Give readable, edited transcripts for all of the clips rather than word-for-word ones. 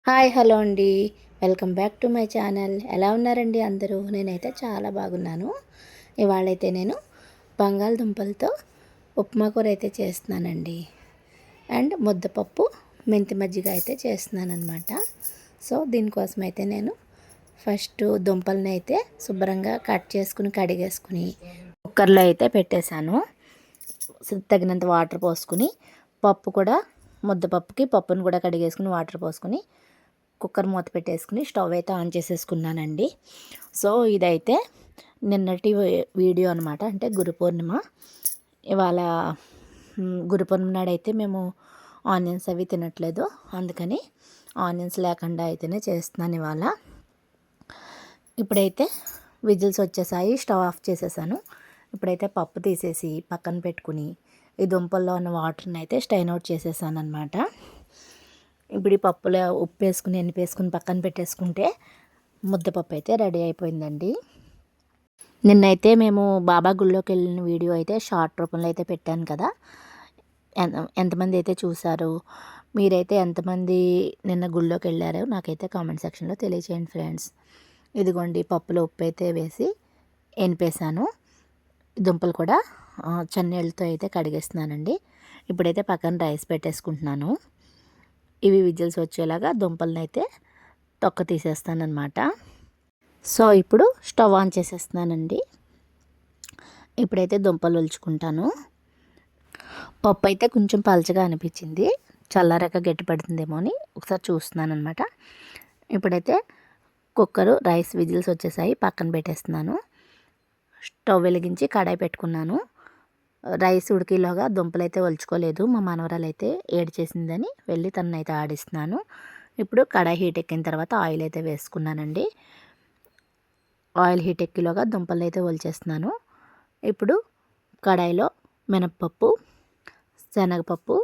Hi hello అండి. Welcome back to my channel. ఎలా ఉన్నారండి అందరూ? నేనైతే చాలా బాగున్నాను. ఇవాళైతే నేను బంగాళదుంపలతో ఉప్మా కూర అయితే చేస్తున్నానండి. అండ్ ముద్దపప్పు మెంతి మజ్జిగ అయితే చేస్తున్నాను అనమాట. సో దీనికోసం అయితే నేను ఫస్ట్ దుంపలను అయితే శుభ్రంగా కట్ చేసుకుని కడిగేసుకుని కుక్కర్లో అయితే పెట్టేశాను. తగినంత వాటర్ పోసుకుని పప్పు కూడా ముద్దపప్పుకి పప్పును కూడా కడిగేసుకుని వాటర్ పోసుకుని కుక్కర్ మూత పెట్టేసుకుని స్టవ్ అయితే ఆన్ చేసేసుకున్నానండి. సో ఇదైతే నిన్నటి వీడియో అనమాట. అంటే గురు పౌర్ణిమ. ఇవాళ గురు పౌర్ణిమ నాడైతే మేము ఆనియన్స్ అవి తినట్లేదు, అందుకని ఆనియన్స్ లేకుండా అయితేనే చేస్తున్నాను ఇవాళ. ఇప్పుడైతే విజిల్స్ వచ్చేసాయి, స్టవ్ ఆఫ్ చేసేసాను. ఇప్పుడైతే పప్పు తీసేసి పక్కన పెట్టుకుని ఈ దుంపల్లో ఉన్న వాటర్ని అయితే స్టైన్ అవుట్ చేసేసాను అనమాట. ఇప్పుడు ఈ పప్పులో ఉప్పు వేసుకుని ఎనిపేసుకుని పక్కన పెట్టేసుకుంటే ముద్దపప్పు అయితే రెడీ అయిపోయిందండి. నిన్నైతే మేము బాబా గుళ్ళోకి వెళ్ళిన వీడియో అయితే షార్ట్ రూపంలో అయితే పెట్టాను కదా. ఎంతమంది అయితే చూసారు, మీరైతే ఎంతమంది నిన్న గుళ్ళోకి వెళ్ళారో నాకైతే కామెంట్ సెక్షన్లో తెలియచేయండి ఫ్రెండ్స్. ఇదిగోండి పప్పులో ఉప్పు అయితే వేసి ఎనిపేసాను. దుంపలు కూడా చన్నీళ్ళతో అయితే కడిగేస్తున్నానండి. ఇప్పుడైతే పక్కన రైస్ పెట్టేసుకుంటున్నాను. ఇవి విజిల్స్ వచ్చేలాగా దుంపలను అయితే తొక్క తీసేస్తానన్నమాట. సో ఇప్పుడు స్టవ్ ఆన్ చేసేస్తున్నానండి. ఇప్పుడైతే దుంపలు ఒలుచుకుంటాను. పప్పు అయితే కొంచెం పలచగా అనిపించింది, చల్లారాక గట్టి పడుతుందేమో అని ఒకసారి చూస్తున్నాను అనమాట. ఇప్పుడైతే కుక్కరు రైస్ విజిల్స్ వచ్చేసాయి, పక్కన పెట్టేస్తున్నాను. స్టవ్ వెలిగించి కడాయి పెట్టుకున్నాను. రైస్ ఉడికిలోగా దుంపలు అయితే ఒలుచుకోలేదు. మా మనవరాలు అయితే ఏడు చేసిందని వెళ్ళి తననైతే ఆడిస్తున్నాను. ఇప్పుడు కడాయి హీట్ ఎక్కిన తర్వాత ఆయిల్ అయితే వేసుకున్నానండి. ఆయిల్ హీట్ ఎక్కిలోగా దుంపలు అయితే ఒలిచేస్తున్నాను. ఇప్పుడు కడాయిలో మినప్పప్పు, శనగపప్పు,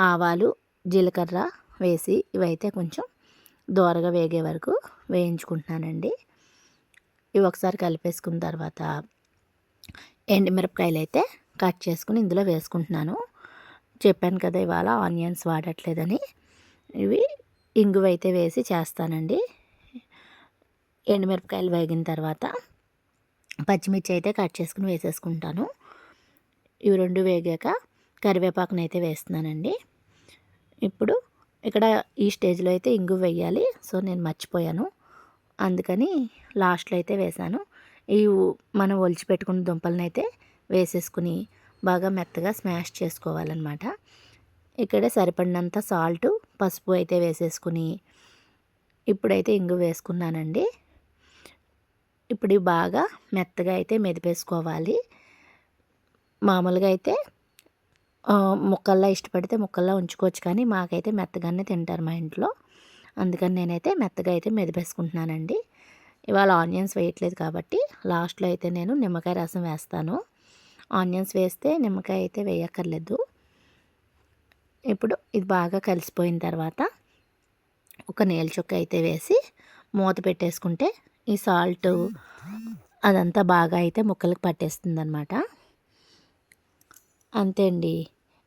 ఆవాలు, జీలకర్ర వేసి ఇవైతే కొంచెం దోరగా వేగే వరకు వేయించుకుంటున్నానండి. ఇవి ఒకసారి కలిపేసుకున్న తర్వాత ఎండుమిరపకాయలు అయితే కట్ చేసుకుని ఇందులో వేసుకుంటున్నాను. చెప్పాను కదా ఇవాళ ఆనియన్స్ వాడట్లేదని. ఇవి ఇంగువ అయితే వేసి చేస్తానండి. ఎండుమిరపకాయలు వేగిన తర్వాత పచ్చిమిర్చి అయితే కట్ చేసుకుని వేసేసుకుంటాను. ఇవి రెండు వేగాక కరివేపాకుని అయితే వేస్తున్నానండి. ఇప్పుడు ఇక్కడ ఈ స్టేజ్లో అయితే ఇంగువ వేయాలి. సో నేను మర్చిపోయాను, అందుకని లాస్ట్లో అయితే వేసాను. ఈ మనం ఒలిచి పెట్టుకున్న దుంపలను అయితే వేసేసుకుని బాగా మెత్తగా స్మాష్ చేసుకోవాలన్నమాట. ఇక్కడ సరిపడినంత సాల్ట్, పసుపు అయితే వేసేసుకుని ఇప్పుడైతే ఇంగు వేసుకున్నానండి. ఇప్పుడు బాగా మెత్తగా అయితే మెదిపేసుకోవాలి. మామూలుగా అయితే ముక్కల్లా ఇష్టపడితే ముక్కల్లా ఉంచుకోవచ్చు, కానీ మాకైతే మెత్తగానే తింటారు మా ఇంట్లో, అందుకని నేనైతే మెత్తగా అయితే మెదిపేసుకుంటున్నానండి. ఇవాళ ఆనియన్స్ వేయట్లేదు కాబట్టి లాస్ట్లో అయితే నేను నిమ్మకాయ రసం వేస్తాను. ఆనియన్స్ వేస్తే నిమ్మకాయ అయితే వేయక్కర్లేదు. ఇప్పుడు ఇది బాగా కలిసిపోయిన తర్వాత ఒక నీళ్ళ చుక్క అయితే వేసి మూత పెట్టేసుకుంటే ఈ సాల్ట్ అదంతా బాగా అయితే ముక్కలకు పట్టేస్తుంది అనమాట. అంతే అండి.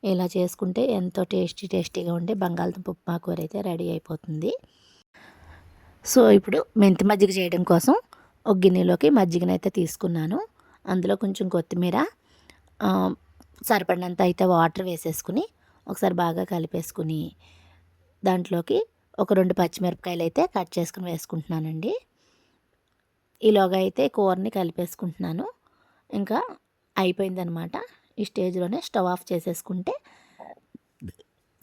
ఇలా చేసుకుంటే ఎంతో టేస్టీగా ఉండే బంగాళదుంప ఉప్మా కూర అయితే రెడీ అయిపోతుంది. సో ఇప్పుడు మెంతి మజ్జిగ చేయడం కోసం ఒక గిన్నెలోకి మజ్జిగనైతే తీసుకున్నాను. అందులో కొంచెం కొత్తిమీర, సరిపడినంత అయితే వాటర్ వేసేసుకుని ఒకసారి బాగా కలిపేసుకుని దాంట్లోకి ఒక 2 పచ్చిమిరపకాయలు అయితే కట్ చేసుకుని వేసుకుంటున్నానండి. ఈలోగా అయితే కూరని కలిపేసుకుంటున్నాను. ఇంకా అయిపోయిందనమాట. ఈ స్టేజ్లోనే స్టవ్ ఆఫ్ చేసేసుకుంటే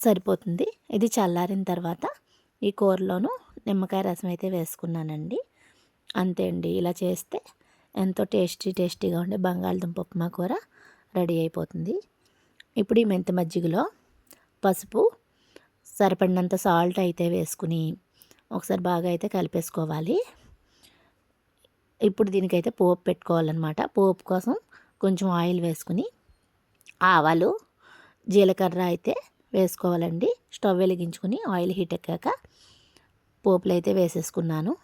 సరిపోతుంది. ఇది చల్లారిన తర్వాత ఈ కూరలోను నిమ్మకాయ రసం అయితే వేసుకున్నానండి. అంతే అండి. ఇలా చేస్తే ఎంతో టేస్టీగా ఉండే బంగాళదుంప ఉప్మా కూర రెడీ అయిపోతుంది. ఇప్పుడు ఈ మెంతి మజ్జిగలో పసుపు, సరిపడినంత సాల్ట్ అయితే వేసుకుని ఒకసారి బాగా అయితే కలిపేసుకోవాలి. ఇప్పుడు దీనికైతే పోపు పెట్టుకోవాలన్నమాట. పోపు కోసం కొంచెం ఆయిల్ వేసుకుని ఆవాలు, జీలకర్ర అయితే వేసుకోవాలండి. స్టవ్ వెలిగించుకుని ఆయిల్ హీట్ ఎక్కాక పోపులు అయితే వేసేసుకున్నాను.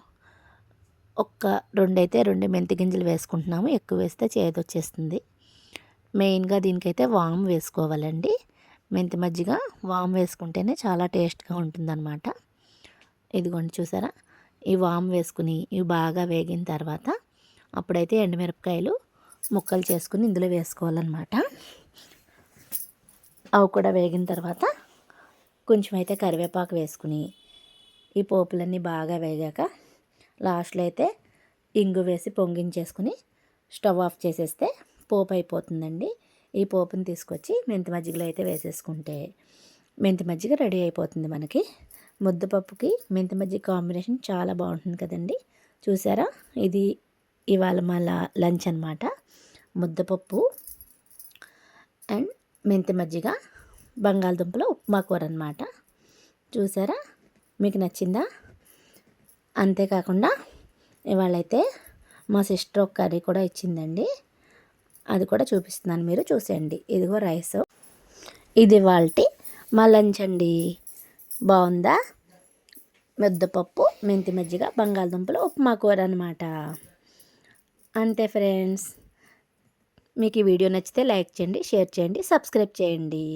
రెండు మెంతి గింజలు వేసుకుంటున్నాము. ఎక్కువ వేస్తే చేదొచ్చేస్తుంది. మెయిన్గా దీనికైతే వాము వేసుకోవాలండి. మెంతి మజ్జిగ వాము వేసుకుంటేనే చాలా టేస్ట్గా ఉంటుందన్నమాట. ఇదిగోండి చూసారా, ఈ వామ్ వేసుకుని ఇవి బాగా వేగిన తర్వాత అప్పుడైతే ఎండుమిరపకాయలు ముక్కలు చేసుకుని ఇందులో వేసుకోవాలన్నమాట. అవి కూడా వేగిన తర్వాత కొంచెం అయితే కరివేపాకు వేసుకుని ఈ పోపులన్నీ బాగా వేగాక లాస్ట్లో అయితే ఇంగు వేసి పొంగించేసుకుని స్టవ్ ఆఫ్ చేసేస్తే పోపు అయిపోతుందండి. ఈ పోపుని తీసుకొచ్చి మెంతి మజ్జిగలో అయితే వేసేసుకుంటే మెంతి మజ్జిగ రెడీ అయిపోతుంది మనకి. ముద్దపప్పుకి మెంతి మజ్జిగ కాంబినేషన్ చాలా బాగుంటుంది కదండి. చూసారా, ఇది ఇవాళ మళ్ళా లంచ్ అనమాట. ముద్దపప్పు అండ్ మెంతి మజ్జిగ, బంగాళదుంపల ఉప్మా కూర అనమాట. చూసారా, మీకు నచ్చిందా? అంతేకాకుండా ఇవాళైతే మా సిస్టర్ ఒక కర్రీ కూడా ఇచ్చిందండి, అది కూడా చూపిస్తున్నాను, మీరు చూసేయండి. ఇదిగో రైస్. ఇది వాళ్ళటి మా లంచ్ అండి. బాగుందా? ముద్దపప్పు, మెంతి మజ్జిగ, బంగాళదుంపలు ఉప్మా కూర అనమాట. అంతే ఫ్రెండ్స్. మీకు ఈ వీడియో నచ్చితే లైక్ చేయండి, షేర్ చేయండి, సబ్స్క్రైబ్ చేయండి.